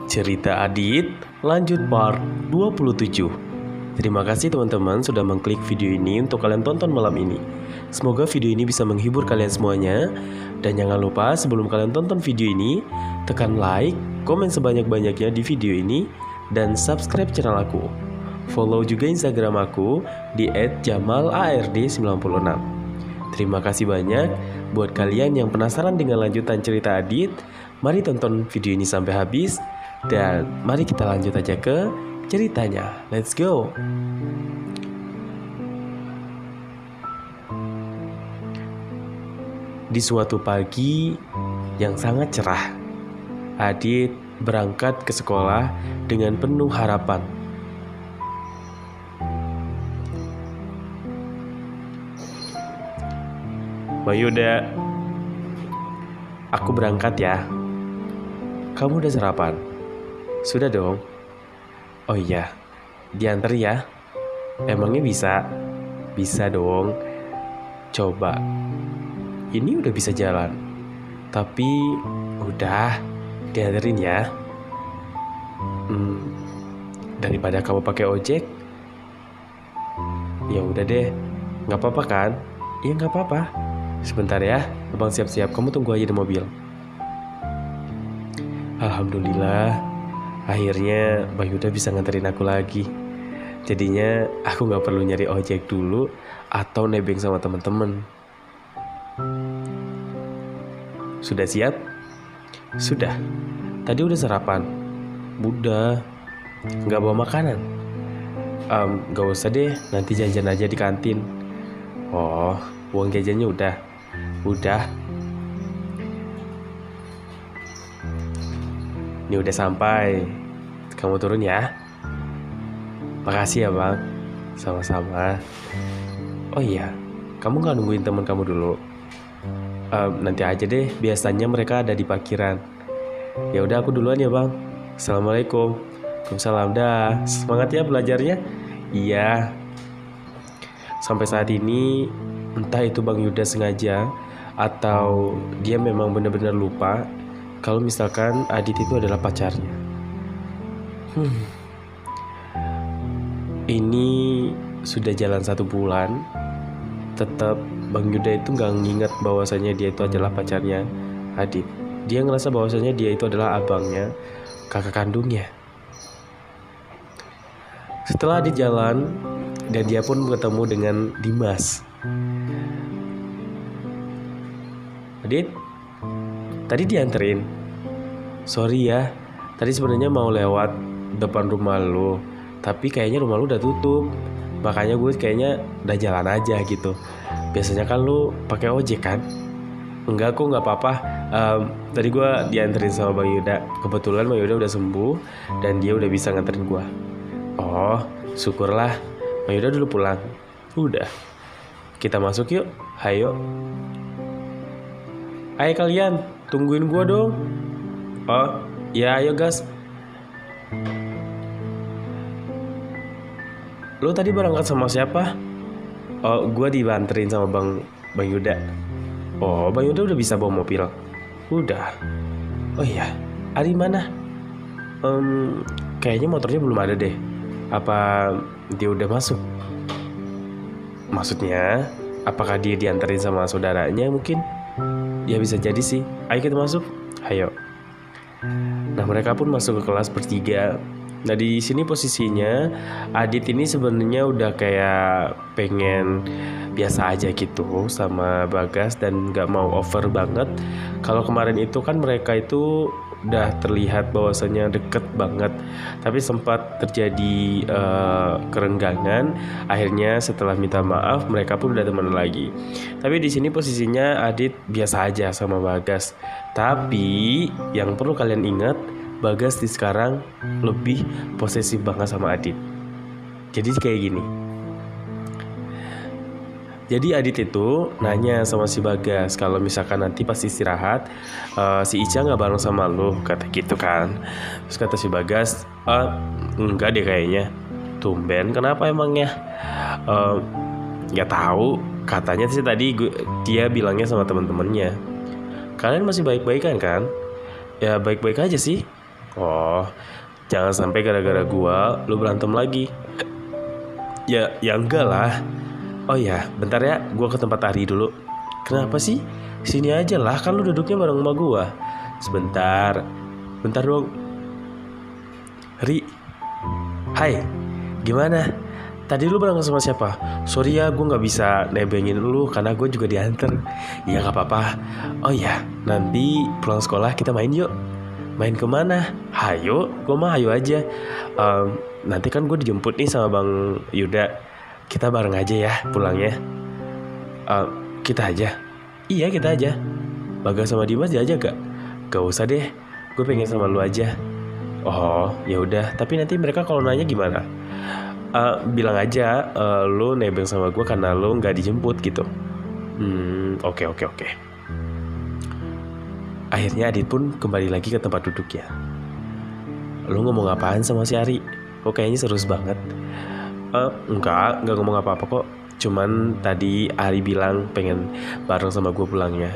Cerita Adit lanjut part 27. Terima kasih teman-teman sudah mengklik video ini untuk kalian tonton malam ini. Semoga video ini bisa menghibur kalian semuanya. Dan jangan lupa sebelum kalian tonton video ini, tekan like, komen sebanyak-banyaknya di video ini, dan subscribe channel aku. Follow juga Instagram aku di @jamalard96. Terima kasih banyak buat kalian yang penasaran dengan lanjutan cerita Adit. Mari tonton video ini sampai habis. Dan mari kita lanjut aja ke ceritanya. Let's go. Di suatu pagi yang sangat cerah, Adit berangkat ke sekolah dengan penuh harapan. Mayuda, aku berangkat ya. Kamu udah sarapan? Sudah dong. Oh iya, diantar ya. Emangnya bisa? Bisa dong. Coba. Ini udah bisa jalan. Tapi udah dianterin ya. Daripada kamu pakai ojek. Ya udah deh. Nggak apa-apa kan? Iya nggak apa-apa. Sebentar ya, abang siap-siap. Kamu tunggu aja di mobil. Alhamdulillah, akhirnya Bang Yuda bisa nganterin aku lagi. Jadinya aku gak perlu nyari ojek dulu atau nebeng sama teman-teman. Sudah siap? Sudah. Tadi udah sarapan? Udah. Gak bawa makanan? Gak usah deh, nanti jajan aja di kantin. Oh, uang jajannya udah? Udah. Ini udah sampai. Kamu turun ya. Makasih ya bang. Sama-sama. Oh iya, kamu gak nungguin teman kamu dulu? Nanti aja deh. Biasanya mereka ada di parkiran. Ya udah aku duluan ya bang. Assalamualaikum. Waalaikumsalam dah. Semangat ya belajarnya. Iya. Sampai saat ini entah itu Bang Yuda sengaja atau dia memang benar-benar lupa kalau misalkan Adit itu adalah pacarnya. Ini sudah jalan 1 bulan, tetap Bang Yuda itu gak nginget bahwasanya dia itu adalah pacarnya Adit. Dia ngerasa bahwasanya dia itu adalah abangnya, kakak kandungnya. Setelah Adit jalan, dan dia pun bertemu dengan Dimas. Adit, tadi dianterin. Sorry ya, tadi sebenarnya mau lewat depan rumah lo, tapi kayaknya rumah lo udah tutup. Makanya gue kayaknya udah jalan aja gitu. Biasanya kan lo pakai ojek kan? Enggak, kok nggak apa-apa. Tadi gue dianterin sama Bang Yuda. Kebetulan Bang Yuda udah sembuh dan dia udah bisa nganterin gue. Oh, syukurlah. Bang Yuda dulu pulang. Udah. Kita masuk yuk. Hayo. Ayo kalian, tungguin gua dong. Oh, ya ayo gas. Lo tadi berangkat sama siapa? Oh, gua dibanterin sama Bang Yuda. Oh, Bang Yuda udah bisa bawa mobil. Udah. Oh iya, Ari mana? Kayaknya motornya belum ada deh. Apa dia udah masuk? Maksudnya, apakah dia diantarin sama saudaranya mungkin? Ya bisa jadi sih. Ayo kita masuk. Ayo. Nah mereka pun masuk ke kelas bertiga. Nah di sini posisinya Adit ini sebenarnya udah kayak pengen biasa aja gitu sama Bagas dan nggak mau over banget. Kalau kemarin itu kan mereka itu udah terlihat bahwasanya deket banget, tapi sempat terjadi kerenggangan. Akhirnya setelah minta maaf mereka pun udah teman lagi. Tapi di sini posisinya Adit biasa aja sama Bagas. Tapi yang perlu kalian ingat, Bagas di sekarang lebih posesif banget sama Adit. Jadi kayak gini. Jadi Adit itu nanya sama si Bagas kalau misalkan nanti pas istirahat si Ica gak bareng sama lu, kata gitu kan. Terus kata si Bagas, enggak deh kayaknya. Tumben, kenapa emangnya? Gak tahu, katanya sih tadi dia bilangnya sama teman-temannya. Kalian masih baik-baikan kan? Ya baik-baik aja sih. Oh, jangan sampai gara-gara gua lu berantem lagi. Ya enggak lah. Oh ya, bentar ya, gua ke tempat Ari dulu. Kenapa sih? Sini aja lah, kan lu duduknya bareng sama gua. Sebentar. Bentar dong. Ri, hai, gimana? Tadi lu bareng sama siapa? Sorry ya, gue gak bisa nebengin lu karena gue juga diantar. Iya gak apa-apa. Oh ya, nanti pulang sekolah kita main yuk. Main kemana? Hayo, gue mah hayo aja. Nanti kan gue dijemput nih sama Bang Yuda. Kita bareng aja ya pulangnya. Kita aja. Iya kita aja. Bagas sama Dimas diajak gak? Gak usah deh, gue pengen sama lu aja. Oh ya udah, tapi nanti mereka kalau nanya gimana? Bilang aja lu nebeng sama gue karena lu nggak dijemput gitu. Oke. Akhirnya Adit pun kembali lagi ke tempat duduknya. Lu ngomong apaan sama si Ari? Kok kayaknya serius banget? Enggak ngomong apa-apa kok. Cuman tadi Ari bilang pengen bareng sama gue pulangnya.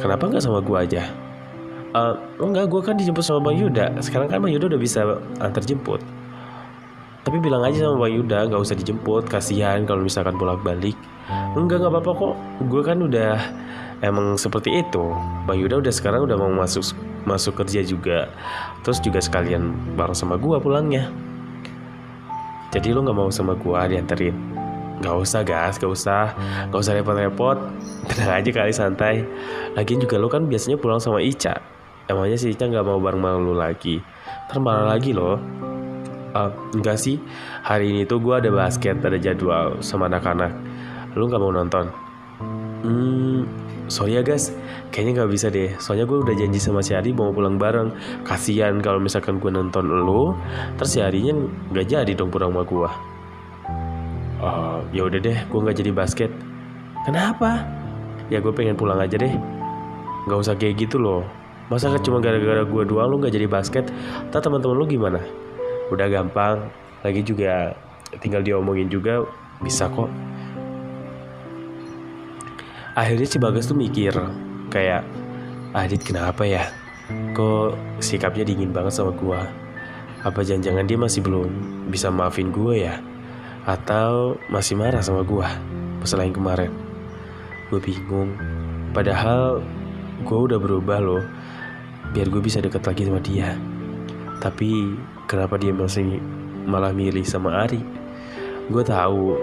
Kenapa nggak sama gue aja? Enggak, gue kan dijemput sama Bang Yuda. Sekarang kan Bang Yuda udah bisa antar jemput. Tapi bilang aja sama Bang Yuda gak usah dijemput, kasihan kalau misalkan bolak-balik. Enggak apa-apa kok, gue kan udah emang seperti itu. Bang Yuda udah sekarang udah mau masuk kerja juga. Terus juga sekalian bareng sama gue pulangnya. Jadi lu gak mau sama gue dianterin? Gak usah gas, gak usah repot-repot. Tenang aja kali, santai. Lagian juga lu kan biasanya pulang sama Ica. Emangnya si Ica gak mau bareng sama lu lagi? Ntar marah lagi loh. Enggak sih, hari ini tuh gue ada basket, ada jadwal sama anak-anak. Lu gak mau nonton? Sorry ya guys, kayaknya gak bisa deh. Soalnya gue udah janji sama si Ari mau pulang bareng. Kasian kalau misalkan gue nonton lu, terus si Arinya gak jadi dong pulang sama gue. Ya udah deh, gue gak jadi basket. Kenapa? Ya gue pengen pulang aja deh. Gak usah kayak gitu loh. Masa cuma gara-gara gue doang lu gak jadi basket? Ntar teman-teman lu gimana? Udah gampang, lagi juga tinggal diomongin juga bisa kok. Akhirnya si Bagas tuh mikir kayak, Adit kenapa ya? Kok sikapnya dingin banget sama gua? Apa jangan-jangan dia masih belum bisa maafin gue ya? Atau masih marah sama gua masalah yang kemarin? Gue bingung. Padahal gue udah berubah loh, biar gue bisa deket lagi sama dia. Tapi kenapa dia masih malah milih sama Ari? Gue tahu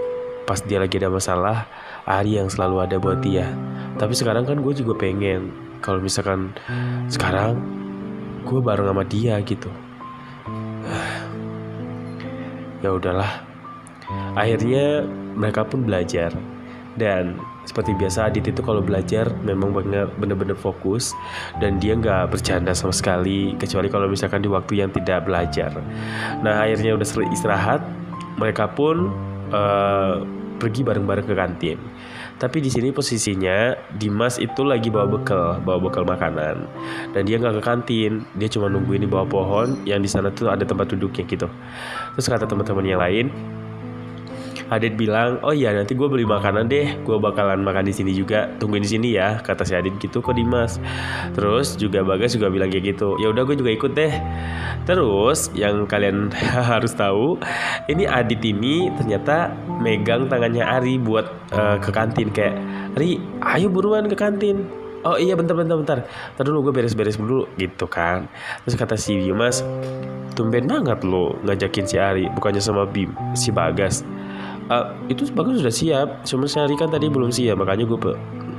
pas dia lagi ada masalah, Ari yang selalu ada buat dia. Tapi sekarang kan gue juga pengen kalau misalkan sekarang gue bareng sama dia gitu. Ya udahlah. Akhirnya mereka pun belajar. Dan seperti biasa Adit itu kalau belajar memang bener-bener fokus. Dan dia gak bercanda sama sekali, kecuali kalau misalkan di waktu yang tidak belajar. Nah akhirnya udah istirahat, mereka pun pergi bareng-bareng ke kantin. Tapi di sini posisinya Dimas itu lagi bawa bekal makanan. Dan dia gak ke kantin, dia cuma nungguin di bawah pohon yang di sana tuh ada tempat duduknya gitu. Terus kata teman-teman yang lain, Adit bilang, oh iya nanti gue beli makanan deh, gue bakalan makan di sini juga, tungguin di sini ya, kata si Adit gitu ke Dimas. Terus juga Bagas juga bilang kayak gitu. Ya udah gue juga ikut deh. Terus yang kalian harus tahu, ini Adit ini ternyata megang tangannya Ari buat ke kantin kayak, Ri, ayo buruan ke kantin. Oh iya bentar. Ntar dulu gue beres-beres dulu gitu kan. Terus kata si Dimas, tumben banget lo ngajakin si Ari, bukannya sama si Bagas. Itu Bagas sudah siap, cuma si Ari kan tadi belum siap, makanya gue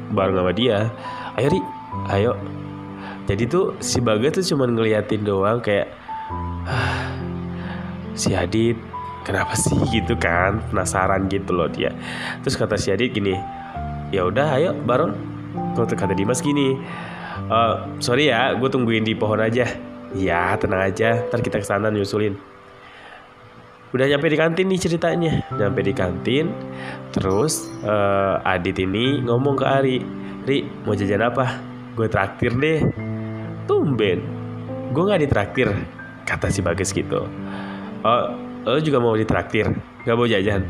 bareng sama dia. Ayo Ri, ayo. Jadi tuh si Bagas tuh cuma ngeliatin doang kayak, si Adit kenapa sih gitu kan, penasaran gitu loh dia. Terus kata si Adit gini, ya udah ayo bareng. Kata Dimas gini, sorry ya, gue tungguin di pohon aja. Ya tenang aja, ntar kita kesana nyusulin. Udah nyampe di kantin nih ceritanya. Nyampe di kantin, terus Adit ini ngomong ke Ari, Ri mau jajan apa? Gue traktir deh. Tumben, gue gak ditraktir, kata si Bagas gitu. Lo juga mau ditraktir? Gak mau jajan?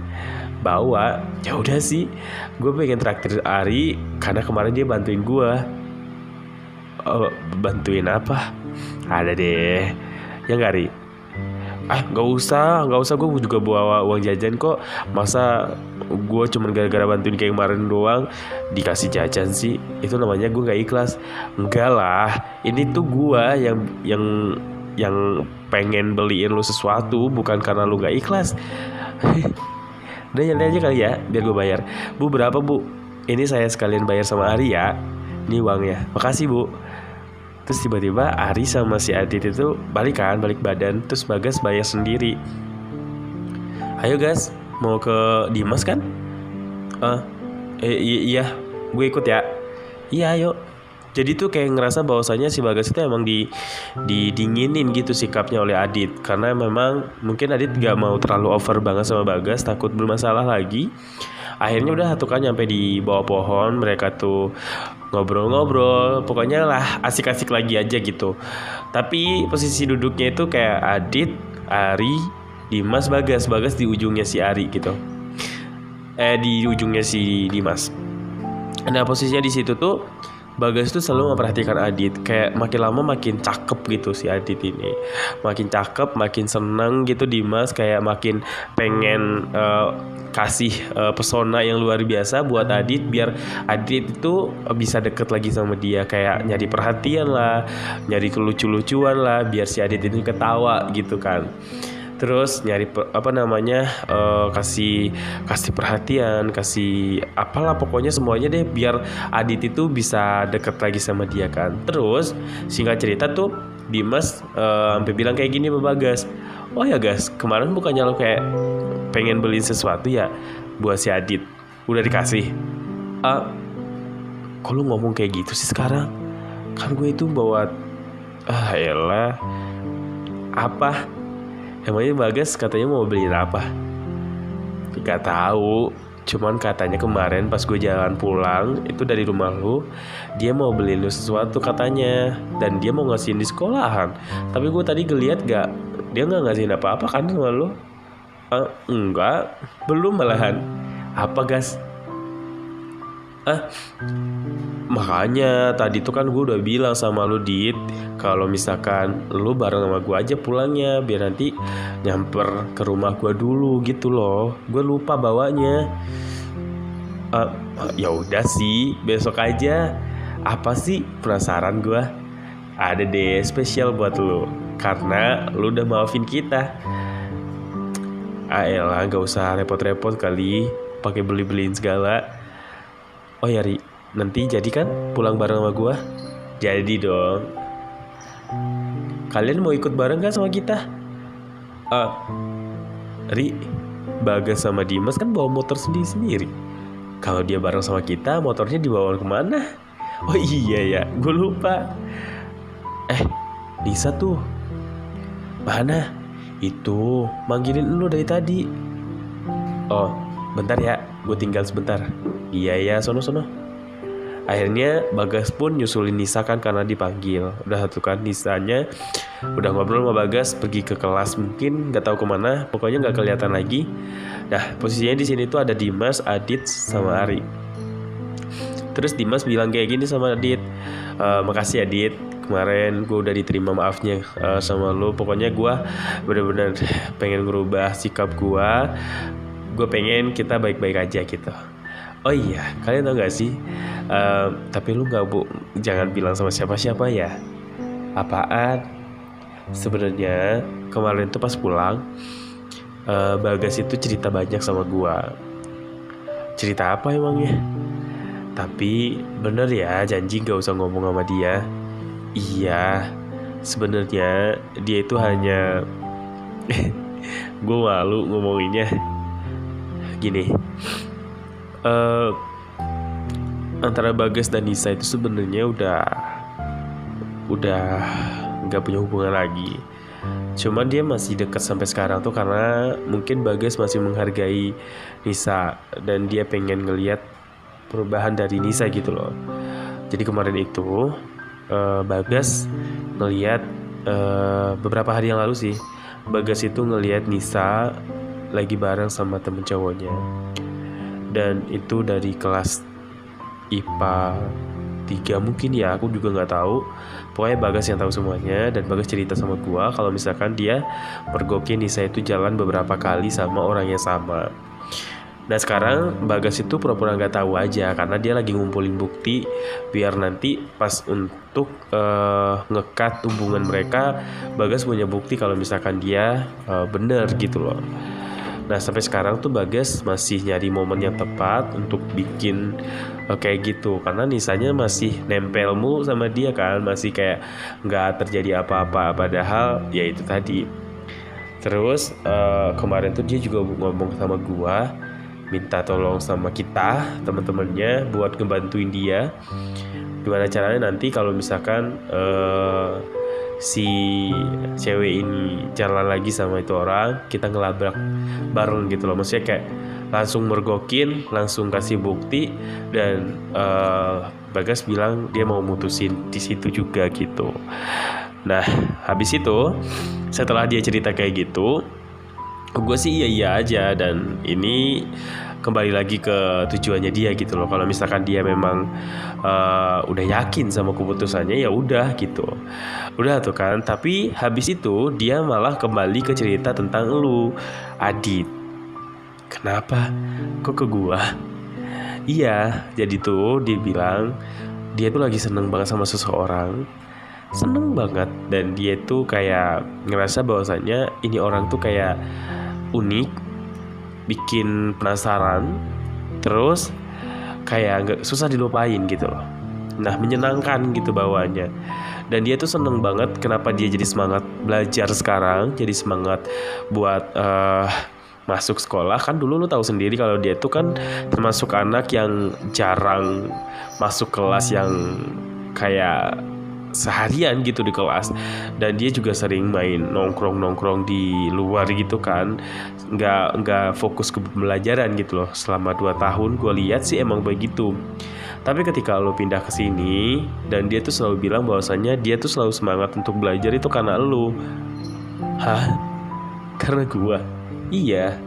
Bawa. Ya udah sih, gue pengen traktir Ari karena kemarin dia bantuin gue. Bantuin apa? Ada deh. Ya nggak, Ri? Nggak usah gue juga bawa uang jajan kok. Masa gue cuman gara-gara bantuin kayak kemarin doang dikasih jajan sih? Itu namanya gue nggak ikhlas. Enggak lah, ini tuh gue yang pengen beliin lu sesuatu, bukan karena lu nggak ikhlas. Udah nyantai aja kali ya, biar gue bayar. Bu, berapa bu? Ini saya sekalian bayar sama Ari ya. Ini uangnya, makasih bu. Terus tiba-tiba Ari sama si Adit itu balik badan. Terus Bagas bayar sendiri. Ayo guys, mau ke Dimas kan? Iya, gue ikut ya. Iya ayo. Jadi tuh kayak ngerasa bahwasanya si Bagas itu emang didinginin gitu sikapnya oleh Adit. Karena memang mungkin Adit gak mau terlalu over banget sama Bagas, takut bermasalah lagi. Akhirnya udah satu kan nyampe di bawah pohon. Mereka tuh ngobrol-ngobrol, pokoknya lah asik-asik lagi aja gitu. Tapi posisi duduknya itu kayak Adit, Ari, Dimas, Bagas di ujungnya si Ari gitu. Di ujungnya si Dimas. Nah posisinya di situ tuh Bagas tuh selalu memperhatikan Adit. Kayak makin lama makin cakep gitu si Adit ini. Makin cakep, makin seneng gitu Dimas. Kayak makin pengen kasih pesona yang luar biasa buat Adit. Biar Adit itu bisa deket lagi sama dia. Kayak nyari perhatian lah, nyari kelucu-lucuan lah, biar si Adit ini ketawa gitu kan. Terus nyari kasih perhatian, kasih apalah pokoknya semuanya deh biar Adit itu bisa deket lagi sama dia kan. Terus singkat cerita tuh Dimas sampai bilang kayak gini sama Bagas. Oh ya Gas, kemarin bukannya lo kayak pengen beliin sesuatu ya buat si Adit, udah dikasih? Kok lu ngomong kayak gitu sih sekarang? Kan gue itu bawa elah. Apa? Emangnya Bagas katanya mau beliin apa? Gak tahu. Cuman katanya kemarin pas gue jalan pulang itu dari rumah lu, dia mau beliin lu sesuatu katanya. Dan dia mau ngasihin di sekolahan. Tapi gue tadi ngeliat dia gak ngasihin apa-apa kan sama lu? Enggak, belum malahan. Apa Gas? Makanya tadi tuh kan gue udah bilang sama lu Dit, kalau misalkan lu bareng sama gue aja pulangnya, biar nanti nyamper ke rumah gue dulu gitu loh. Gue lupa bawanya. Ya udah sih, besok aja. Apa sih, penasaran gue. Ada deh spesial buat lu, karena lu udah maafin kita. Elah, gak usah repot-repot kali pakai beli-beliin segala. Oh ya Ri, nanti jadi kan pulang bareng sama gue? Jadi dong. Kalian mau ikut bareng kan sama kita? Ri, Bagas sama Dimas kan bawa motor sendiri-sendiri. Kalau dia bareng sama kita, motornya dibawa kemana? Oh iya ya, gue lupa. Nisa tuh mana? Itu manggilin lu dari tadi. Oh, bentar ya, gue tinggal sebentar. Iya ya, sono. Akhirnya Bagas pun nyusulin Nisa kan karena dipanggil. Udah satu kan Nisanya udah ngobrol sama Bagas pergi ke kelas, mungkin nggak tahu kemana, pokoknya nggak kelihatan lagi. Nah posisinya di sini tuh ada Dimas, Adit sama Ari. Terus Dimas bilang kayak gini sama Adit, makasih Adit, kemarin gue udah diterima maafnya sama lo. Pokoknya gue bener-bener pengen ngerubah sikap gue. Gue pengen kita baik-baik aja gitu. Oh iya, kalian tau gak sih? Tapi lu jangan bilang sama siapa-siapa ya. Apaan? Sebenarnya kemarin tuh pas pulang, Bagas itu cerita banyak sama gua. Cerita apa emangnya? Tapi bener ya, janji gak usah ngomong sama dia. Iya, sebenarnya dia itu hanya gue malu ngomonginnya. Gini, antara Bagas dan Nisa itu sebenarnya udah nggak punya hubungan lagi. Cuman dia masih dekat sampai sekarang tuh karena mungkin Bagas masih menghargai Nisa dan dia pengen ngelihat perubahan dari Nisa gitu loh. Jadi kemarin itu Bagas ngelihat beberapa hari yang lalu sih, Bagas itu ngelihat Nisa lagi bareng sama temen cowoknya. Dan itu dari kelas IPA bertiga mungkin ya, aku juga nggak tahu. Pokoknya Bagas yang tahu semuanya, dan Bagas cerita sama gua kalau misalkan dia mergokin Nisa itu jalan beberapa kali sama orang yang sama. Nah sekarang Bagas itu pura-pura nggak tahu aja karena dia lagi ngumpulin bukti biar nanti pas untuk ngekat hubungan mereka, Bagas punya bukti kalau misalkan dia bener gitu loh. Nah sampai sekarang tuh Bagas masih nyari momen yang tepat untuk bikin kayak gitu, karena Nisanya masih nempelmu sama dia kan, masih kayak nggak terjadi apa-apa, padahal ya itu tadi. Terus kemarin tuh dia juga ngomong sama gua, minta tolong sama kita teman-temannya buat ngebantuin dia gimana caranya nanti kalau misalkan si cewek ini jalan lagi sama itu orang, kita ngelabrak bareng gitu loh. Maksudnya kayak langsung mergokin, langsung kasih bukti, dan Bagas bilang dia mau mutusin di situ juga gitu. Nah habis itu setelah dia cerita kayak gitu, gue sih iya aja, dan ini kembali lagi ke tujuannya dia gitu loh. Kalau misalkan dia memang udah yakin sama keputusannya, ya udah gitu, udah tuh kan. Tapi habis itu dia malah kembali ke cerita tentang lu, Adit. Kenapa? Kok ke gua? Iya, jadi tuh dia bilang dia tuh lagi seneng banget sama seseorang, seneng banget, dan dia tuh kayak ngerasa bahwasannya ini orang tuh kayak unik, bikin penasaran, terus kayak nggak susah dilupain gitu loh. Nah menyenangkan gitu bawaannya, dan dia tuh seneng banget. Kenapa dia jadi semangat belajar sekarang, jadi semangat buat masuk sekolah. Kan dulu lu tahu sendiri kalau dia tuh kan termasuk anak yang jarang masuk kelas yang kayak seharian gitu di kelas, dan dia juga sering main nongkrong di luar gitu kan, nggak fokus ke pembelajaran gitu loh. Selama 2 tahun gue lihat sih emang begitu. Tapi ketika lo pindah ke sini, dan dia tuh selalu bilang bahwasannya dia tuh selalu semangat untuk belajar itu karena lo. Hah? Karena gue? Iya,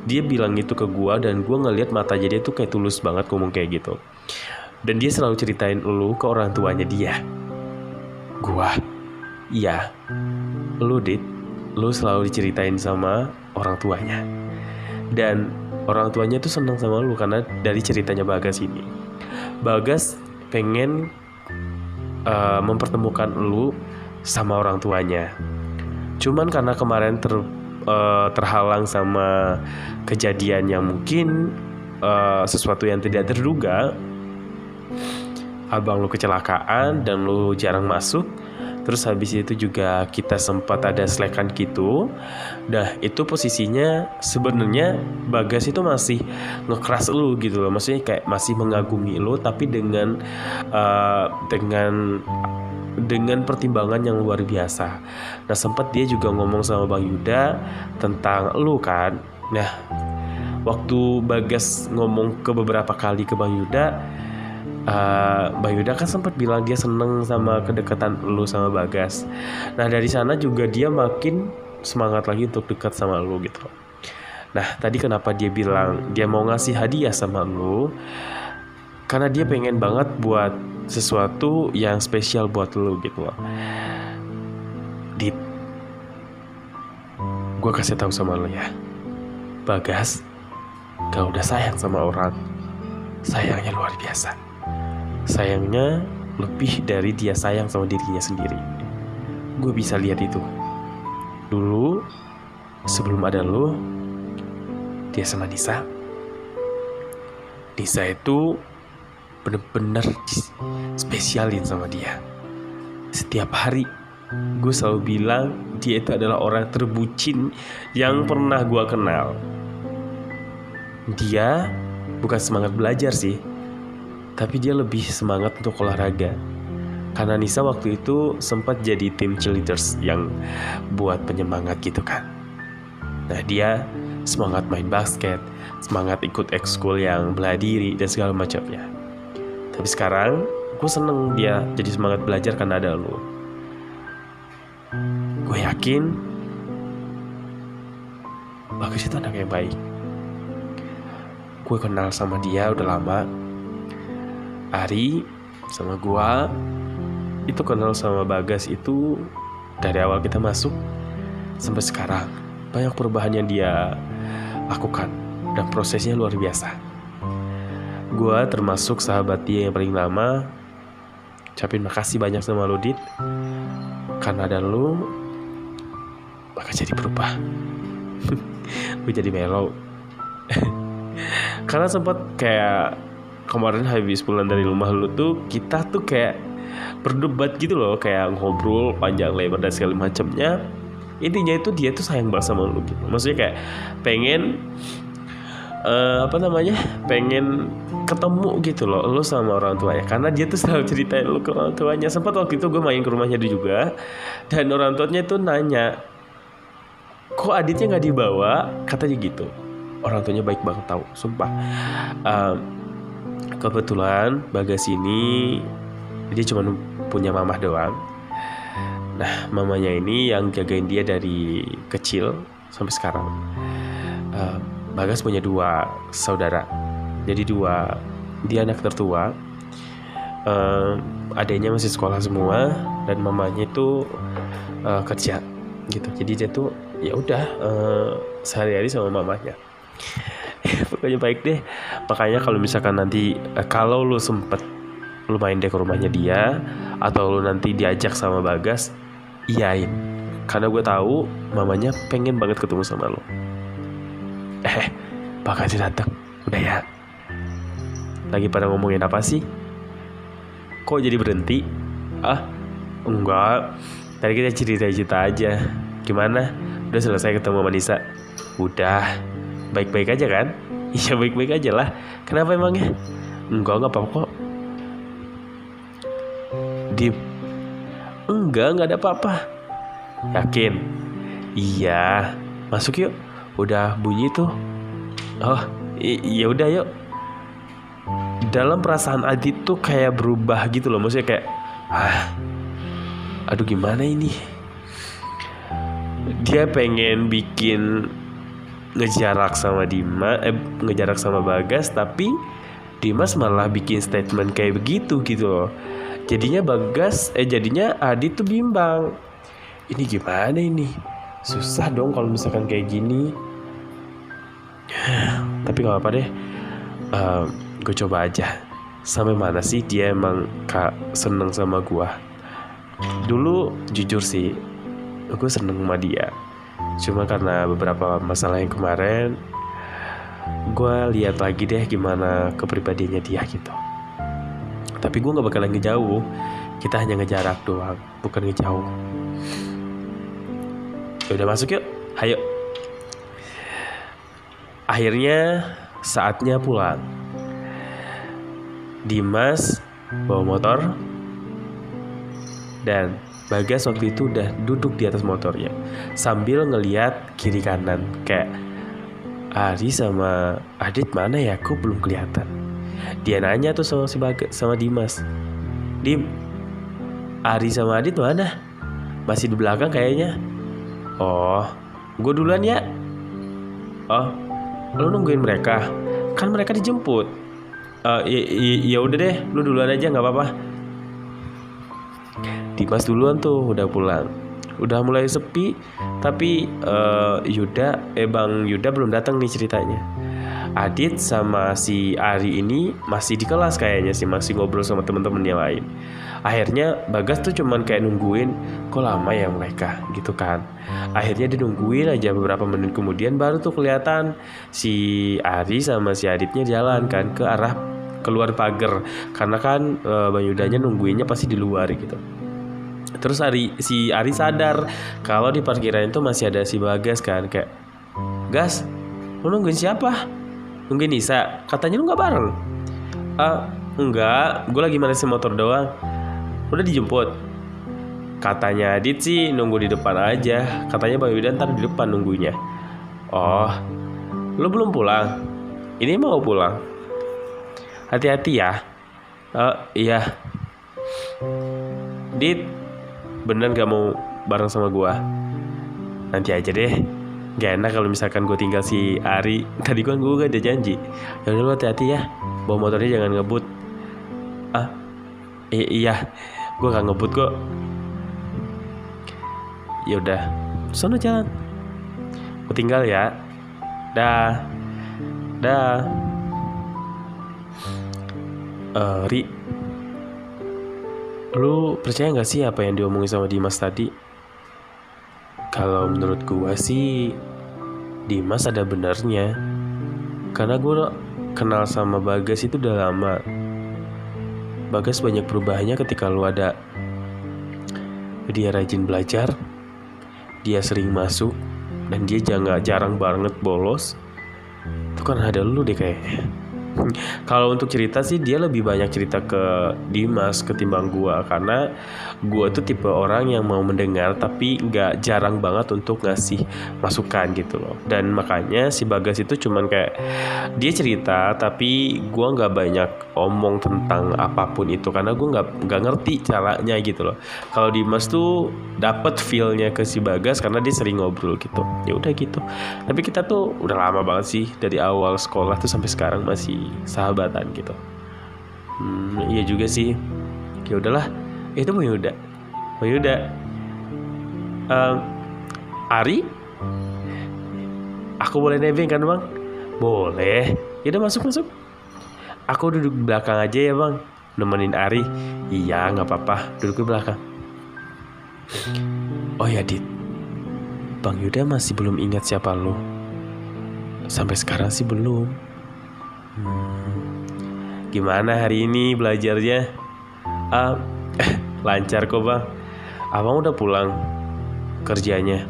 dia bilang itu ke gue, dan gue ngeliat matanya dia tuh kayak tulus banget ngomong kayak gitu. Dan dia selalu ceritain lo ke orang tuanya dia. Gua, iya, lu Dit, lu selalu diceritain sama orang tuanya, dan orang tuanya tuh seneng sama lu karena dari ceritanya Bagas ini. Bagas pengen mempertemukan lu sama orang tuanya. Cuman karena kemarin terhalang sama kejadian yang mungkin sesuatu yang tidak terduga. Abang lu kecelakaan dan lu jarang masuk. Terus habis itu juga kita sempat ada selekan gitu. Nah itu posisinya sebenarnya Bagas itu masih ngekeras lu gitu loh. Maksudnya kayak masih mengagumi lu, tapi dengan pertimbangan yang luar biasa. Nah sempat dia juga ngomong sama Bang Yuda tentang lu kan. Nah waktu Bagas ngomong ke beberapa kali ke Bang Yuda, Bang Yuda kan sempat bilang dia seneng sama kedekatan lu sama Bagas. Nah dari sana juga dia makin semangat lagi untuk dekat sama lu gitu. Nah tadi kenapa dia bilang dia mau ngasih hadiah sama lu, karena dia pengen banget buat sesuatu yang spesial buat lu gitu loh. Dit, gue kasih tahu sama lu ya, Bagas kalau udah sayang sama orang, sayangnya luar biasa. Sayangnya lebih dari dia sayang sama dirinya sendiri. Gue bisa lihat itu. Dulu sebelum ada lo, dia sama Nisa. Nisa itu bener-bener spesialin sama dia. Setiap hari gue selalu bilang dia itu adalah orang terbucin yang pernah gue kenal. Dia bukan semangat belajar sih, tapi dia lebih semangat untuk olahraga. Karena Nisa waktu itu sempat jadi tim cheerleaders yang buat penyemangat gitu kan. Nah dia semangat main basket, semangat ikut ekskul yang bela diri dan segala macamnya. Tapi sekarang gue seneng dia jadi semangat belajar karena ada lo. Gue yakin Bagus itu anak yang baik. Gue kenal sama dia udah lama. Ari sama gua. Itu kenal sama Bagas itu dari awal kita masuk sampai sekarang. Banyak perubahan yang dia lakukan dan prosesnya luar biasa. Gua termasuk sahabat dia yang paling lama. Ucapin makasih banyak sama lu, Dit. Karena ada lu, maka jadi berubah. Gue jadi mellow. Karena sempat kayak kemarin habis pulang dari rumah lu tuh, kita tuh kayak berdebat gitu loh, kayak ngobrol panjang lebar dan segala macamnya. Intinya itu dia tuh sayang banget sama lu gitu. Maksudnya kayak pengen pengen ketemu gitu loh lu sama orang tuanya, karena dia tuh selalu ceritain lu ke orang tuanya. Sempat waktu itu gue main ke rumahnya dia juga, dan orang tuanya tuh nanya, kok Aditnya nggak dibawa, katanya gitu. Orang tuanya baik banget tau, sumpah. Kebetulan Bagas ini dia cuma punya mamah doang. Nah, mamanya ini yang jagain dia dari kecil sampai sekarang. Bagas punya 2 saudara. Jadi 2, dia anak tertua. Adanya masih sekolah semua dan mamanya itu kerja gitu. Jadi dia tuh ya udah sehari-hari sama mamanya. Pokoknya baik deh. Makanya kalau misalkan nanti kalau lu sempet lu main deh ke rumahnya dia, atau lu nanti diajak sama Bagas, iyain. Karena gue tahu mamanya pengen banget ketemu sama lu. Bagas datang. Udah ya. Lagi pada ngomongin apa sih? Kok jadi berhenti? Enggak. Tadi kita cerita-cerita aja. Gimana? Udah selesai ketemu sama Nisa? Udah. Baik-baik aja kan? Iya, baik-baik aja lah. Kenapa emangnya? Enggak apa-apa kok. Dim. Enggak ada apa-apa. Yakin? Iya. Masuk yuk. Udah bunyi tuh. Oh, ya udah yuk. Dalam perasaan Adit tuh kayak berubah gitu loh. Maksudnya kayak aduh gimana ini. Dia pengen bikin ngejarak sama ngejarak sama Bagas, tapi Dimas malah bikin statement kayak begitu gitu loh. Jadinya jadinya Adit tuh bimbang. Ini gimana ini? Susah dong kalau misalkan kayak gini. Tapi gak apa-apa deh. Gue coba aja. Sampai mana sih dia emang seneng sama gue. Dulu jujur sih, gue seneng sama dia. Cuma karena beberapa masalah yang kemarin, gue lihat lagi deh gimana kepribadiannya dia gitu. Tapi gue gak bakalan ngejauh. Kita hanya ngejarak doang, bukan ngejauh. Ya udah masuk yuk, ayo. Akhirnya saatnya pulang. Dimas bawa motor, dan Bagas waktu itu udah duduk di atas motornya sambil ngeliat kiri kanan, kayak Ari sama Adit mana ya, kok belum kelihatan. Dia nanya tuh sama si Bagas, sama Dimas, Dim, Ari sama Adit mana? Masih di belakang kayaknya. Oh, gue duluan ya. Oh, lu nungguin mereka? Kan mereka dijemput. Ya udah deh, lu duluan aja, nggak apa-apa. Dimas duluan tuh udah pulang. Udah mulai sepi, tapi Bang Yuda belum datang nih ceritanya. Adit sama si Ari ini masih di kelas kayaknya sih, masih ngobrol sama teman-teman yang lain. Akhirnya Bagas tuh cuman kayak nungguin, kok lama ya mereka gitu kan. Akhirnya dia nungguin aja, beberapa menit kemudian baru tuh kelihatan si Ari sama si Aditnya jalan kan ke arah keluar pagar. Karena kan Bang Yudanya nungguinnya pasti di luar gitu. Terus si Ari sadar kalau di parkiran itu masih ada si Bagas kan, kayak, Gas, lu nungguin siapa? Nungguin Nisa, katanya lu gak bareng. Enggak, gue lagi manasin motor doang. Udah dijemput? Katanya Adit sih nunggu di depan aja. Katanya Bang Yuda ntar di depan nunggunya. Oh, lu belum pulang? Ini mau pulang. Hati-hati ya. Iya. Dit, bener gak mau bareng sama gue? Nanti aja deh. Gak enak kalau misalkan gue tinggal si Ari. Tadi kan gue gak ada janji. Ya udah, lu hati-hati ya. Bawa motornya jangan ngebut. Iya, gue gak ngebut kok. Ya udah, sono jalan. Gue tinggal ya. Dah, dah. Ri, lu percaya gak sih apa yang diomongin sama Dimas tadi? Kalau menurut gue sih, Dimas ada benernya. Karena gue kenal sama Bagas itu udah lama. Bagas banyak perubahannya ketika lu ada. Dia rajin belajar, dia sering masuk, dan dia jarang banget bolos. Itu kan ada lu deh kayaknya. Kalau untuk cerita sih dia lebih banyak cerita ke Dimas ketimbang gua, karena gua tuh tipe orang yang mau mendengar tapi nggak, jarang banget untuk ngasih masukan gitu loh. Dan makanya si Bagas itu cuman kayak dia cerita tapi gua nggak banyak omong tentang apapun itu karena gua nggak ngerti caranya gitu loh. Kalau Dimas tuh dapat feelnya ke si Bagas karena dia sering ngobrol gitu. Ya udah gitu. Tapi kita tuh udah lama banget sih, dari awal sekolah tuh sampai sekarang masih sahabatan gitu. Iya juga sih. Ya udahlah. Itu Bang Yuda. Bang Yuda. Em, Ari, aku boleh nebeng kan Bang? Boleh. Ya udah, masuk masuk. Aku duduk di belakang aja ya Bang. Nemenin Ari. Iya, nggak apa-apa. Duduk di belakang. Oh ya Dit, Bang Yuda masih belum ingat siapa lo. Sampai sekarang sih belum. Gimana hari ini belajarnya? Ah, lancar kok Bang. Abang udah pulang kerjanya.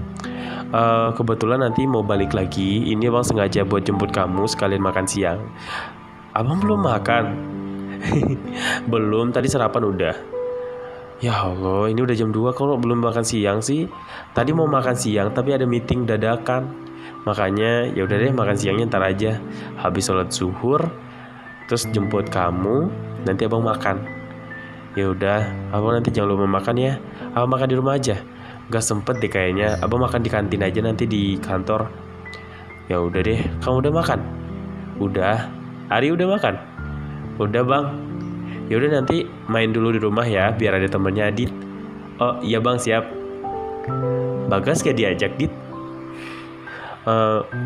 Kebetulan nanti mau balik lagi. Ini Bang sengaja buat jemput kamu sekalian makan siang. Abang belum makan? Belum, tadi sarapan udah. Ya Allah, ini udah jam 2 kalau belum makan siang sih. Tadi mau makan siang tapi ada meeting dadakan. Makanya ya udah deh, makan siangnya ntar aja. Habis sholat zuhur terus jemput kamu, nanti Abang makan. Ya udah, Abang nanti jangan lupa makan ya. Abang makan di rumah aja. Gak sempet deh kayaknya. Abang makan di kantin aja nanti di kantor. Ya udah deh, kamu udah makan? Udah. Ari udah makan? Udah Bang. Ya udah, nanti main dulu di rumah ya, biar ada temennya Dit. Oh iya Bang, siap. Bagas gak diajak Dit?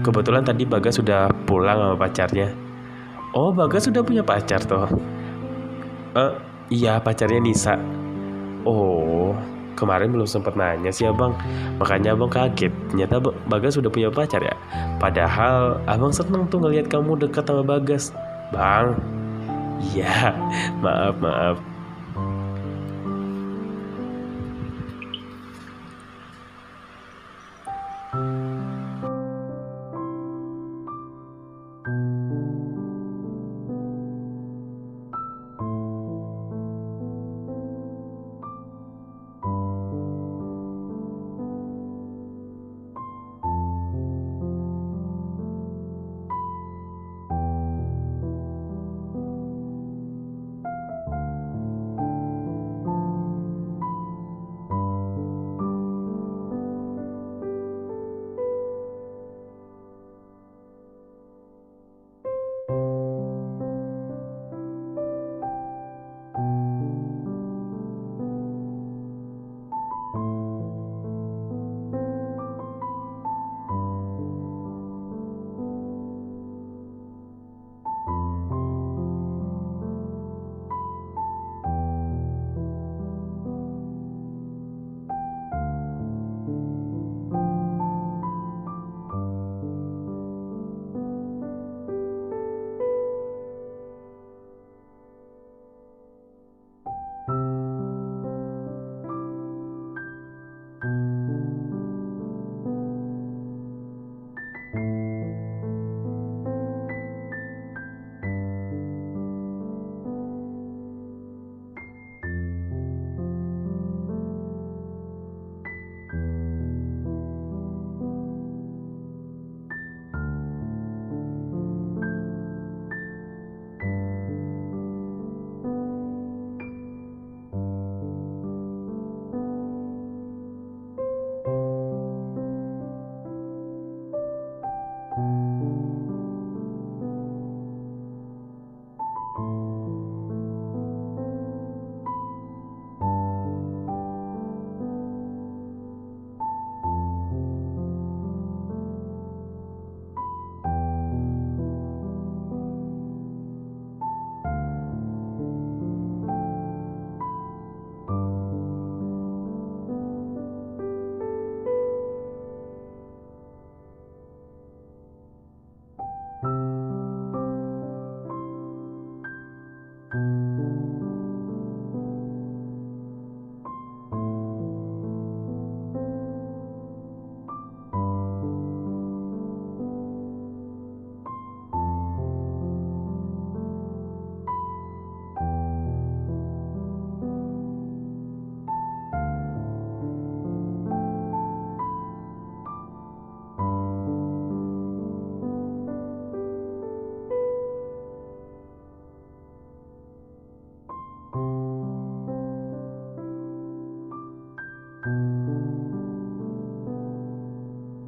Kebetulan tadi Bagas sudah pulang sama pacarnya. Oh, Bagas sudah punya pacar toh? Iya, pacarnya Nisa. Oh, kemarin belum sempat nanya sih Abang. Makanya Abang kaget. Ternyata Bagas sudah punya pacar ya. Padahal Abang seneng tuh ngelihat kamu dekat sama Bagas. Bang. Iya, maaf.